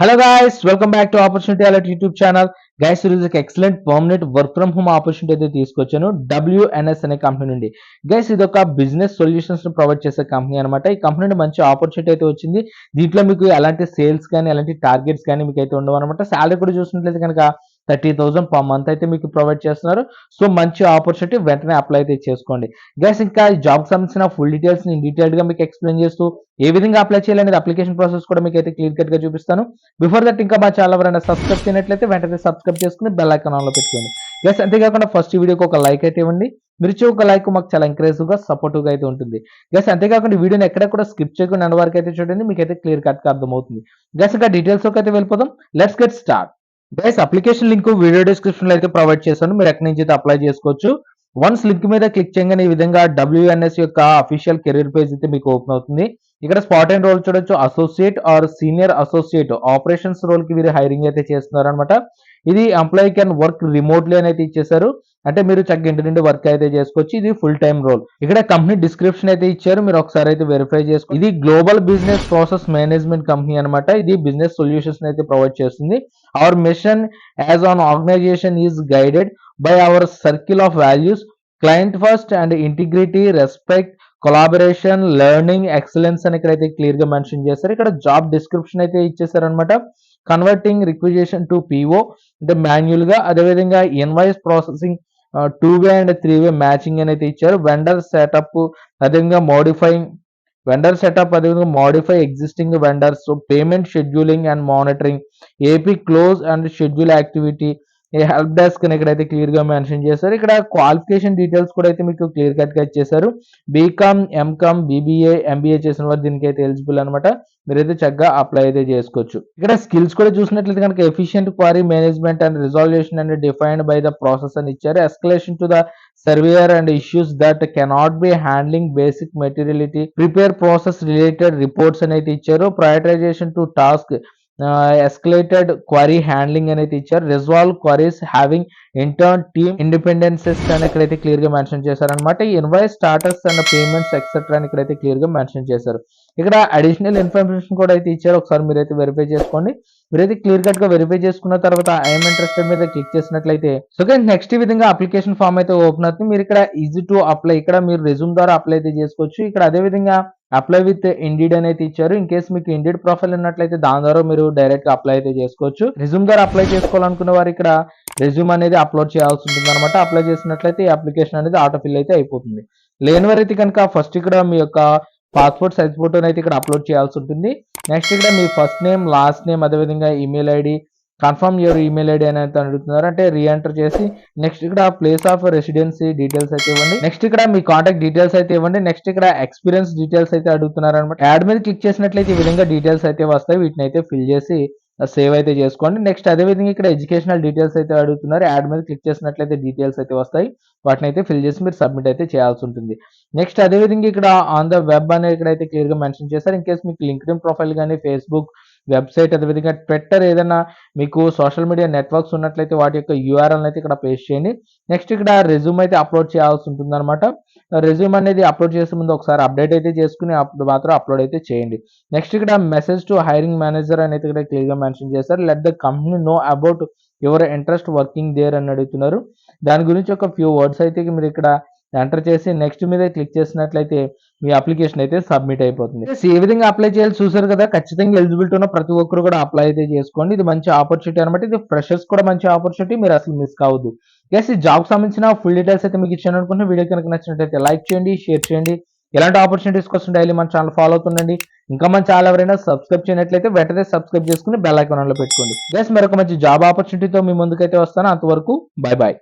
Hello guys, welcome back to Opportunity Alert YouTube channel. Guys, ఇది ఒక excellent permanent work from home opportunity అయితే తీసుకొచ్చాను WNS అనే company నుండి. గైస్ ఇది ఒక బిజినెస్ సొల్యూషన్స్ ప్రొవైడ్ చేసే కంపెనీ అనమాట. ఈ కంపెనీ నుండి మంచి ఆపర్చునిటీ అయితే వచ్చింది. దీంట్లో మీకు ఎలాంటి సేల్స్ కానీ ఎలాంటి టార్గెట్స్ కానీ మీకు అయితే ఉండవు అనమాట. శాలరీ కూడా చూసినట్లయితే కనుక 30,000 పర్ మంత్ అయితే మీకు ప్రొవైడ్ చేస్తున్నారు. సో మంచి ఆపర్చునిటీ, వెంటనే అప్లై అయితే చేసుకోండి. గైస్ ఇంకా ఈ జాబ్కి సంబంధించిన ఫుల్ డీటెయిల్స్ నేను డీటెయిల్డ్గా మీకు ఎక్స్ప్లెయిన్ చేస్తూ ఏ విధంగా అప్లై చేయాలనేది అప్లికేషన్ ప్రాసెస్ కూడా మీకు అయితే క్లియర్ కట్గా చూపిస్తాను. బిఫోర్ దట్ ఇంకా మా ఛానల్ ఎవరైనా సబ్స్క్రైబ్ చేయనట్లయితే వెంటనే సబ్స్క్రైబ్ చేసుకుని బెల్ ఐకాన్ ఆన్లో పెట్టుకోండి. గైస్ అంతేకాకుండా ఫస్ట్ ఈ వీడియోకి ఒక లైక్ అయితే ఇవ్వండి. మీరు ఇచ్చే ఒక లైక్ మాకు చాలా ఎంకరేజివ్గా సపోర్టివ్గా అయితే ఉంటుంది. గైస్ అంతేకాకుండా ఈ వీడియోని ఎక్కడ కూడా స్కిప్ చేయకుండా ఎండ్ వరకు అయితే చూడండి, మీకు అయితే క్లియర్ కట్గా అర్థమవుతుంది. గైస్ ఇంకా డీటెయిల్స్లోకి అయితే వెళ్ళిపోదాం. Let's get start. Guys application link video description లో అయితే ప్రొవైడ్ చేశాను, మీరు ఎక్కడి నుంచి అయితే అప్లై చేసుకోవచ్చు. వన్స్ లింక్ మీద క్లిక్ చేయగానే ఈ విధంగా WNS యొక్క అఫీషియల్ కెరీర్ పేజ్ అయితే మీకు ఓపెన్ అవుతుంది. ఇక్కడ స్పాట్ అండ్ రోల్ చూడొచ్చు, associate or senior associate operations role కి వీరు హైరింగ్ అయితే చేస్తున్నారు అనమాట. ఇది ఎంప్లాయీ కెన్ వర్క్ రిమోట్లీ అని అయితే ఇచ్చేసారు. అంటే మీరు చక్కగా ఇంటి నుండి వర్క్ అయితే చేసుకోవచ్చు. ఇది ఫుల్ టైమ్ రోల్. ఇక్కడ కంపెనీ డిస్క్రిప్షన్ అయితే ఇచ్చారు, మీరు ఒకసారి అయితే వెరిఫై చేసుకో. ఇది global business process management company అనమాట. ఇది బిజినెస్ సొల్యూషన్స్ అయితే ప్రొవైడ్ చేస్తుంది. Our mission as an organization is guided by our circle of values, client first and integrity, respect, collaboration, learning, excellence అని ఇక్కడైతే క్లియర్ గా మెన్షన్ చేస్తారు. ఇక్కడ జాబ్ డిస్క్రిప్షన్ అయితే ఇచ్చేసారు అనమాట. కన్వర్టింగ్ రిక్విజేషన్ టు PO అంటే మాన్యువల్ గా, అదేవిధంగా invoice processing 2-way and 3-way matching అని అయితే ఇచ్చారు. వెండర్ సెటప్, అదేవిధంగా modify existing vendors, payment scheduling and monitoring, AP close and schedule activity, ఈ హెల్ప్ డెస్క్ అని ఇక్కడైతే క్లియర్ గా మెన్షన్ చేశారు. ఇక్కడ క్వాలిఫికేషన్ డీటెయిల్స్ కూడా అయితే మీకు క్లియర్ కట్ గా ఇచ్చేసారు. బీకామ్, ఎంకామ్, BBA, MBA చేసిన వారు దీనికి అయితే ఎలిజిబుల్ అనమాట. మీరైతే చక్కగా అప్లై అయితే చేసుకోవచ్చు. ఇక్కడ స్కిల్స్ కూడా చూసినట్లయితే కనుక efficient query management and resolution and defined by the process అని ఇచ్చారు. Escalation to the surveyor and issues that cannot be handling basic materiality, prepare process related reports అని అయితే ఇచ్చారు. Prioritization to task, escalated query handling అనేది ఇచ్చారు. Resolve queries having intern team independences అని ఇక్కడైతే clear గా మెన్షన్ చేశారనమాట. Invoice status and payments etcetera అని ఇక్కడైతే క్లియర్ గా మెన్షన్ చేశారు. ఇక్కడ అడిషనల్ ఇన్ఫర్మేషన్ కూడా అయితే ఇచ్చారు, ఒకసారి మీరైతే వెరిఫై చేసుకోండి. మీరైతే క్లియర్ కట్ గా వెరిఫై చేసుకున్న తర్వాత ఐఎమ్ ఇంట్రెస్టెడ్ మీద క్లిక్ చేసినట్లయితే సో నెక్స్ట్ ఈ విధంగా అప్లికేషన్ ఫామ్ అయితే ఓపెన్ అవుతుంది. మీరు ఇక్కడ ఈజీ టు అప్లై, ఇక్కడ మీరు రెజ్యూమ్ ద్వారా అప్లై అయితే చేసుకోవచ్చు. ఇక్కడ అదే విధంగా అప్లై విత్ ఇండీడ్ అనేది ఇచ్చారు. ఇన్ కేసు మీకు ఇండీడ్ ప్రొఫైల్ ఉన్నట్లయితే దాని ద్వారా మీరు డైరెక్ట్ గా అప్లై అయితే చేసుకోవచ్చు. రెజ్యూమ్ ద్వారా అప్లై చేసుకోవాలనుకున్న వారు ఇక్కడ రెజ్యూమ్ అనేది అప్లోడ్ చేయాల్సి ఉంటుంది అనమాట. అప్లై చేసినట్లయితే ఈ అప్లికేషన్ అనేది ఆటో ఫిల్ అయితే అయిపోతుంది. లేని వారైతే కనుక ఫస్ట్ ఇక్కడ మీ యొక్క పాస్పోర్ట్ సైజ్ ఫోటోని అయితే ఇక్కడ అప్లోడ్ చేయాల్సి ఉంటుంది. నెక్స్ట్ ఇక్కడ మీ ఫస్ట్ నేమ్, లాస్ట్ నేమ్, అదేవిధంగా email ID, confirm your email ID అని అయితే అడుగుతున్నారు. అంటే రీఎంటర్ చేసి నెక్స్ట్ ఇక్కడ ప్లేస్ ఆఫ్ రెసిడెన్సీ డీటెయిల్స్ అయితే ఇవ్వండి. నెక్స్ట్ ఇక్కడ మీ కాంటాక్ట్ డీటెయిల్స్ అయితే ఇవ్వండి. నెక్స్ట్ ఇక్కడ ఎక్స్పీరియన్స్ డీటెయిల్స్ అయితే అడుగుతున్నారు అనమాట. యాడ్ మీద క్లిక్ చేసినట్లయితే ఈ విధంగా డీటెయిల్స్ అయితే వస్తాయి. వీటిని అయితే ఫిల్ చేసి సేవ్ అయితే చేసుకోండి. నెక్స్ట్ అదేవిధంగా ఇక్కడ ఎడ్యుకేషనల్ డీటెయిల్స్ అయితే అడుగుతున్నారు. యాడ్ మీద క్లిక్ చేసినట్లయితే డీటెయిల్స్ అయితే వస్తాయి. వాటిని అయితే ఫిల్ చేసి మీరు సబ్మిట్ అయితే చేయాల్సి ఉంటుంది. నెక్స్ట్ అదేవిధంగా ఇక్కడ ఆన్ ద వెబ్ అనేది ఇక్కడైతే క్లియర్ గా మెన్షన్ చేశారు. ఇన్ కేసు మీకు లింక్డ్ఇన్ ప్రొఫైల్ కానీ, ఫేస్బుక్, వెబ్సైట్, అదేవిధంగా ట్విట్టర్ ఏదైనా మీకు సోషల్ మీడియా నెట్వర్క్స్ ఉన్నట్లయితే వాటి యొక్క URL అయితే ఇక్కడ పేస్ట్ చేయండి. నెక్స్ట్ ఇక్కడ రెజ్యూమ్ అయితే అప్లోడ్ చేయాల్సి ఉంటుంది అనమాట. రెజ్యూమ్ అనేది అప్లోడ్ చేసే ముందు ఒకసారి అప్డేట్ అయితే చేసుకుని అప్పుడు మాత్రం అప్లోడ్ అయితే చేయండి. నెక్స్ట్ ఇక్కడ మెసేజ్ టు హైరింగ్ మేనేజర్ అనేది ఇక్కడ క్లియర్ గా మెన్షన్ చేశారు. Let the company know about your interest working there అని అడుగుతున్నారు. దాని గురించి ఒక ఫ్యూ వర్డ్స్ అయితే మీరు ఇక్కడ ఎంటర్ చేసి నెక్స్ట్ మీద క్లిక్ చేసినట్లయితే మీ అప్లికేషన్ అయితే సబ్మిట్ అయిపోతుంది. ఏ విధంగా అప్లై చేయాలి చూసారు కదా. ఖచ్చితంగా ఎలిజిబిలిటీ ఉన్న ప్రతి ఒక్కరు కూడా అప్లై అయితే చేసుకోండి. ఇది మంచి ఆపర్చునిటీ అనమాట. ఇది ఫ్రెషర్స్ కూడా మంచి ఆపర్చునిటీ, మీరు అసలు మిస్ కావద్దు. ఈ జాబ్ సంబంధించిన ఫుల్ డీటెయిల్స్ అయితే మీకు ఇచ్చాను అనుకుంటే వీడియో కనుక నచ్చినట్లయితే లైక్ చేయండి, షేర్ చేయండి. ఇలాంటి ఆపర్చునిటీస్ కోసం డైలీ మన ఛానల్ ఫాలో అవుతుండండి. ఇంకా మన ఛానల్ ఎవరైనా సబ్స్క్రైబ్ చేయనట్లయితే వెంటనే సబ్స్క్రైబ్ చేసుకుని బెల్ ఐకాన్ ఆన్లో పెట్టుకోండి. మరొక మంచి జాబ్ ఆపర్చునిటీతో మీ ముందుకైతే వస్తాను. అంతవరకు బై బాయ్.